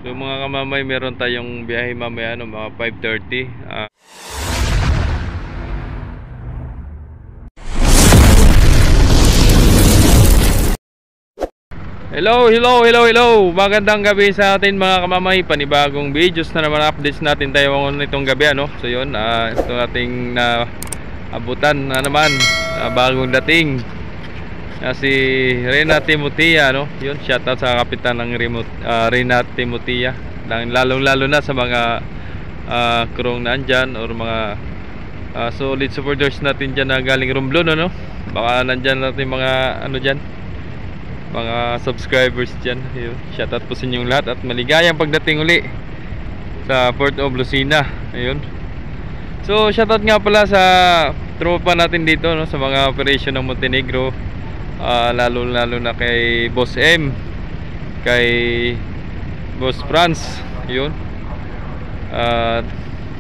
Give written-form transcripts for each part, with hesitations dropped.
So mga kamamay, meron tayong biyahe mamaya, mga 5:30. Hello. Magandang gabi sa atin mga kamamay. Panibagong videos na naman, updates natin tayo nitong gabi, So yun, ito ating abutan na naman, bagong dating. Si Rina Timotia, Yun, shoutout sa kapitan ng Rina Timotia. Lalong-lalo na sa mga crew nandyan or mga solid supporters natin dyan na galing Romblon, Baka nandyan natin mga dyan, mga subscribers dyan. Yun, shoutout po sa inyong lahat at maligayang pagdating uli sa Port of Lucena. Ayun. So shoutout nga pala sa tropa natin dito, sa mga operation ng Montenegro, lalo na kay Boss M, kay Boss Franz, yun.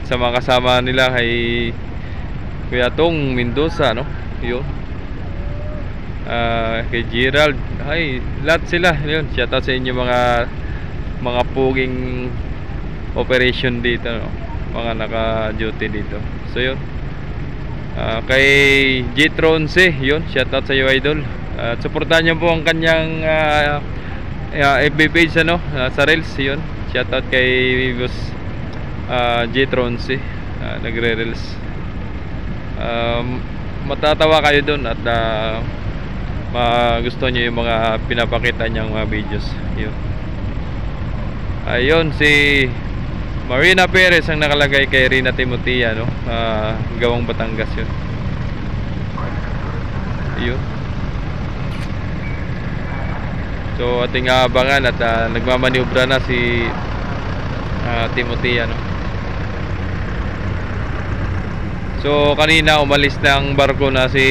Sa mga kasama nila kay Kuya Tong Mendoza, yun. Kay Gerald, lahat sila, yun. Shoutout sa inyo mga puging operation dito, mga naka-duty dito. So yun, kay J-Tronce, yun, shoutout sa iyo, idol. Suportahan niyo po ang kanyang FB page, sa Reels, yun. Shoutout kay Boss J-Tronce, nagre-Reels. Matatawa kayo dun at gusto nyo yung mga pinapakita niyang mga videos, yun. Ayun, si Marina Perez ang nakalagay kay Rina Timotia, gawang Batangas, yun. Ayun. So ating abangan at nagmamaniobra na si Timotia, So kanina umalis ng barko na si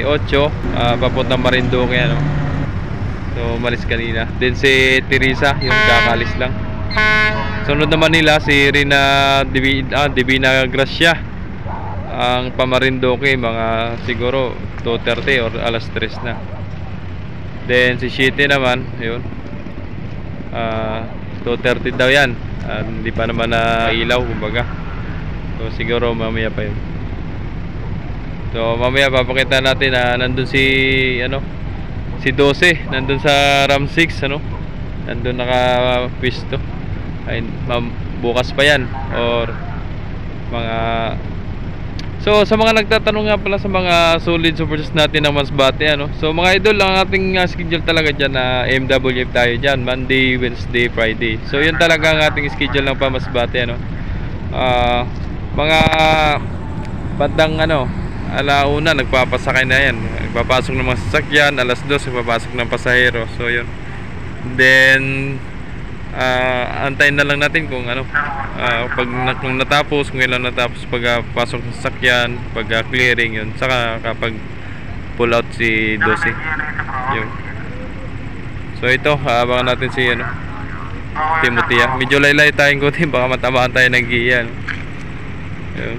Ocho, papuntang Marinduque, So umalis kanina. Then si Teresa, yung kakalis lang. Sunod naman nila si Rina Divina Gracia, ang pamarinduque, mga siguro 2:30 or alas 3 na. Then si Shite naman, yun, 2:30 daw yan. Hindi pa naman na ilaw, kumbaga. So siguro mamaya pa yun. So mamaya papakita natin na nandun si si 12 nandun sa Ram 6, nandun naka-pwesto. Ay, bukas pa yan or mga. So sa mga nagtatanong nga pala sa mga solid supporters natin ng Masbate, So mga idol, ang ating schedule talaga dyan na MWF tayo dyan, Monday, Wednesday, Friday. So yun talaga ang ating schedule ng Masbate, mga bandang alauna nagpapasakay na yan, nagpapasok ng mga sasakyan, alas 2 nagpapasok ng pasahero. So yun, then antayin na lang natin kung kung natapos, kung ilan natapos pagpasok ng sasakyan, pag clearing, yun, saka kapag pull out si 12, yun. So ito, abangan natin si Timotia. Medyo laylay tayong kutin, baka matamaan tayo ng giyan, yun.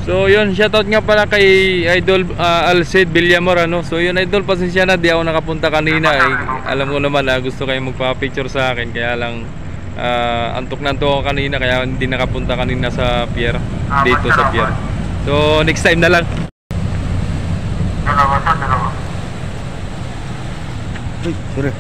So yun, shoutout nga pala kay Idol Alcid Villamor, So yun, idol, pasensya na di ako nakapunta kanina, alam ko naman gusto kayo magpa-picture sa akin, kaya lang antok na ako kanina, kaya hindi nakapunta kanina sa pier, dito sa pier. So next time na lang. Uy, sorry.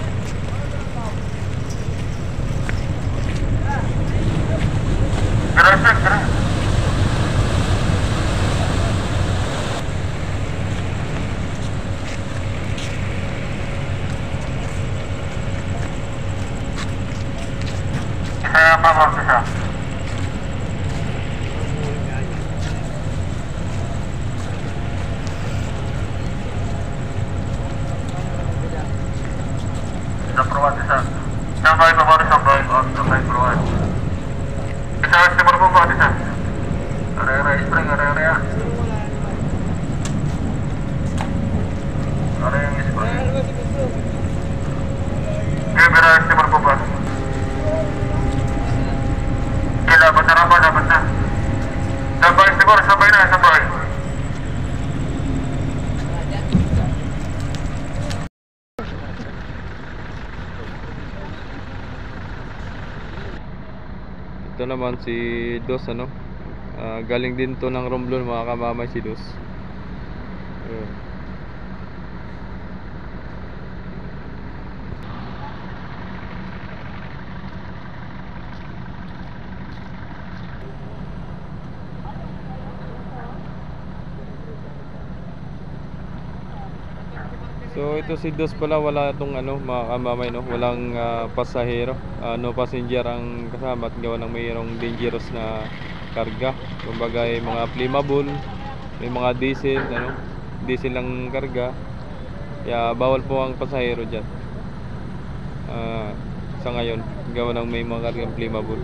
ito naman si Dos, ano. Galing din to ng Romblon, mga kamamay, si Dos. Ayun. So ito si Dos pala, wala itong ano, mga kamamay, no? Walang pasahero, no passenger ang kasama at gawa ng mayroong dangerous na karga. Kumbaga mga flammable, may mga diesel, ano, diesel lang karga. Kaya bawal po ang pasahero dyan sa ngayon, gawa ng may mga kargang flammable.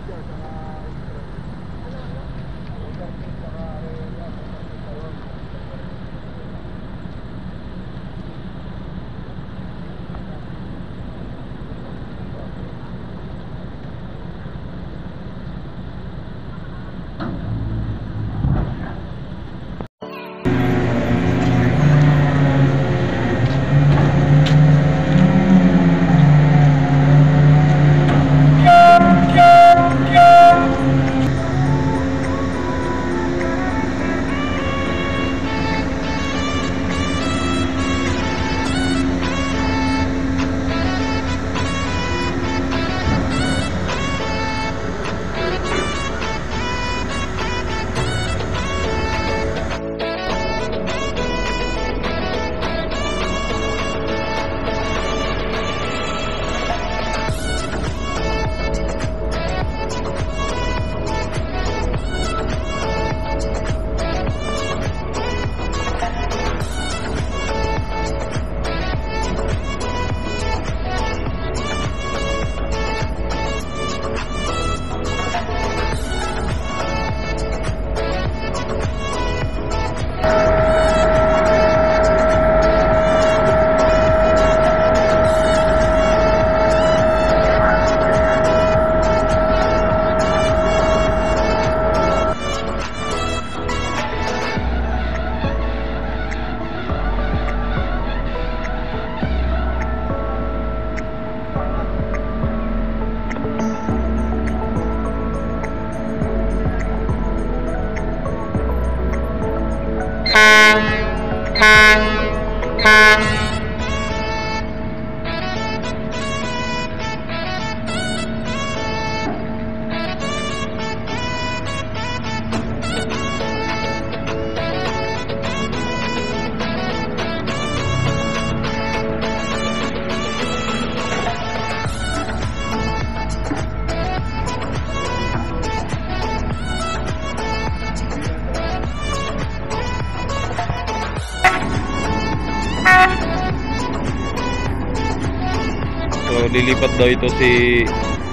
So lilipat daw ito si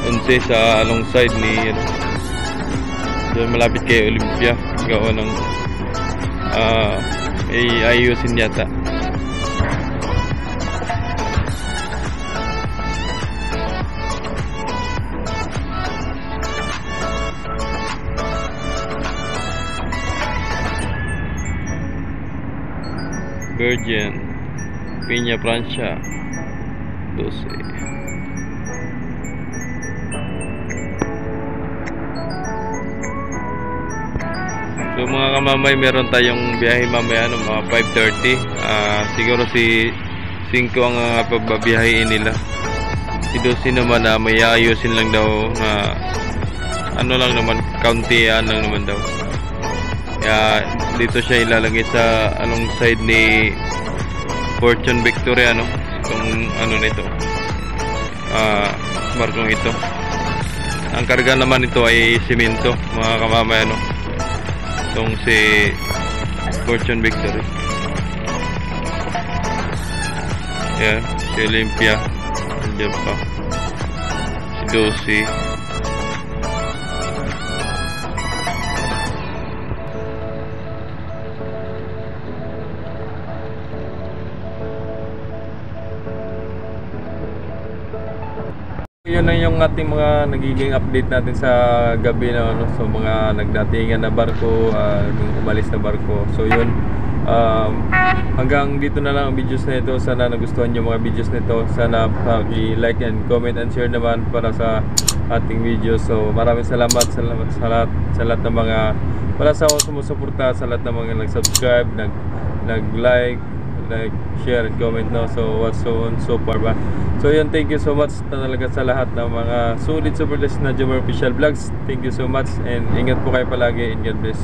Once sa alongside ni doon malapit kay Olympia, gawa ng ayusin yata. Virgin Piña Francia 12. So mga kamamay, meron tayong biyahe mamaya, mga 5:30. Siguro si 5 ang pagbabiyahin nila. Si 12 naman may ayusin lang daw na ano lang naman, kauntian lang naman daw. Kaya dito siya ilalagay sa alongside ni Fortune Victory, itong nito, barkong ito. Ang karga naman ito ay simento, mga kamamay, itong si Fortune Victory. Yan, si Olympia, nandiyan pa, si Dosi. Yun na yung ating mga nagiging update natin sa gabi na so mga nagdatingan na barko, nung umalis na barko. So yun, hanggang dito na lang ang videos na ito. Sana nagustuhan yung mga videos nito. Sana i-like and comment and share naman para sa ating video. So maraming salamat sa lahat ng mga wala sa sumusuporta, sa lahat ng mga nag-subscribe, nag-like, share and comment, no. So what's so on so far ba. So yun, thank you so much talaga sa lahat ng mga sulit super blessed na Jomar Official Vlogs. Thank you so much and ingat po kayo palagi and God bless.